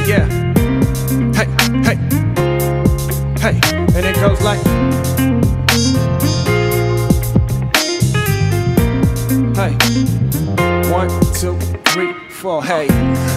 Yeah, yeah. Hey, hey, hey. And it goes like, hey. 1, 2, 3, 4, hey.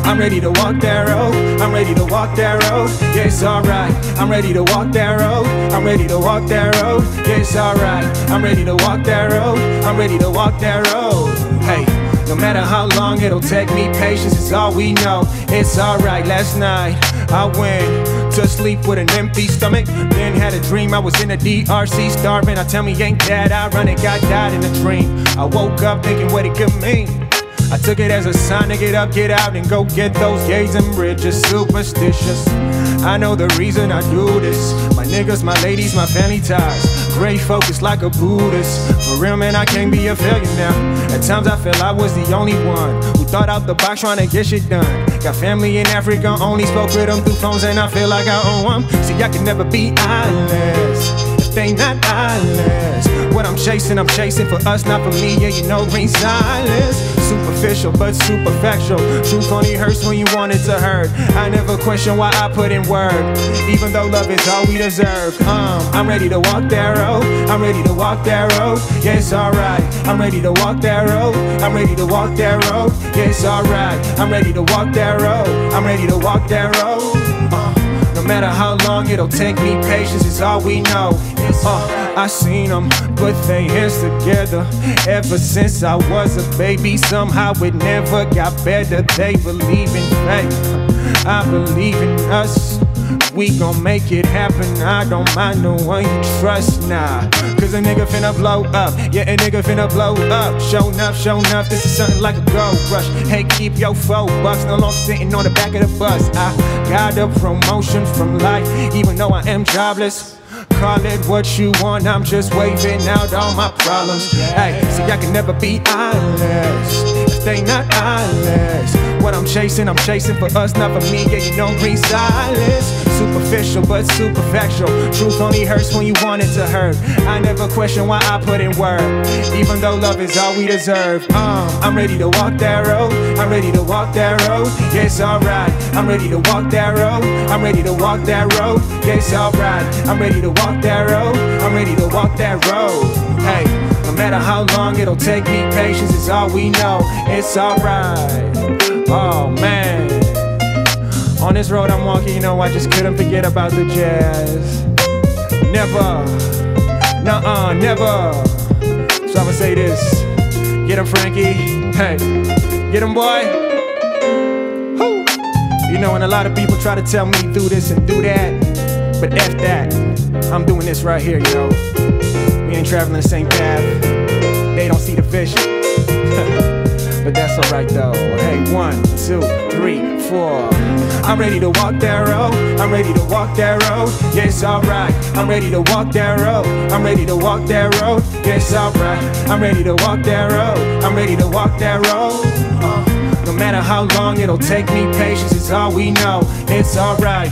I'm ready to walk that road. I'm ready to walk that road. Yeah, it's alright. I'm ready to walk that road. I'm ready to walk that road. Yeah, it's alright. I'm ready to walk that road. I'm ready to walk that road. Hey, no matter how long it'll take me, patience is all we know. It's alright. Last night I went to sleep with an empty stomach. Then had a dream I was in the DRC starving. I tell me ain't that ironic, I died in a dream. I woke up thinking what it could mean. I took it as a sign to get up, get out, and go get those gays and bridges. Superstitious, I know the reason I do this. My niggas, my ladies, my family ties. Great focus like a Buddhist. For real, man, I can't be a failure now. At times I feel I was the only one who thought out the box trying to get shit done. Got family in Africa, only spoke with them through phones, and I feel like I own them. See, I can never be eyeless. They not eyeless. What I'm chasing for us, not for me. Yeah, you know green silence. Superficial but super factual. Truth only hurts when you want it to hurt. I never question why I put in work, even though love is all we deserve. I'm ready to walk that road. I'm ready to walk that road. Yeah, it's alright. I'm ready to walk that road. I'm ready to walk that road. Yeah, it's alright. I'm ready to walk that road. I'm ready to walk that road. No matter how long it'll take me, patience is all we know. I seen them put their hands together ever since I was a baby. Somehow it never got better. They believe in faith, I believe in us. We gon' make it happen. I don't mind no one you trust, nah. Cause a nigga finna blow up. Yeah, a nigga finna blow up. Show enough, this is something like a gold rush. Hey, keep your $4 no longer sitting on the back of the bus. I got a promotion from life, even though I am jobless. Call it what you want, I'm just waving out all my problems. Hey, see, I can never be eyeless. They not eyeless. What I'm chasing for us, not for me. Yeah, you know green silence. Superficial but super factual. Truth only hurts when you want it to hurt. I never question why I put in work, even though love is all we deserve. I'm ready to walk that road. I'm ready to walk that road. Yeah, it's alright. I'm ready to walk that road. I'm ready to walk that road. Yeah, it's alright. I'm ready to walk that road. I'm ready to walk that road. Hey, no matter how long it'll take me, patience is all we know. It's alright. Oh man, on this road I'm walking, you know, I just couldn't forget about the jazz. Never, nuh-uh, never. So I'ma say this. Get him, Frankie. Hey, get him, boy. Woo. You know, and a lot of people try to tell me do this and do that, but F that. I'm doing this right here, you know. We ain't traveling the same path. They don't see the vision. But that's alright though. Hey, 1, 2, 3, 4. I'm ready to walk that road. I'm ready to walk that road. Yeah, it's alright. I'm ready to walk that road. I'm ready to walk that road. Yeah, it's alright. I'm ready to walk that road. I'm ready to walk that road. No matter how long it'll take me, patience is all we know. It's alright.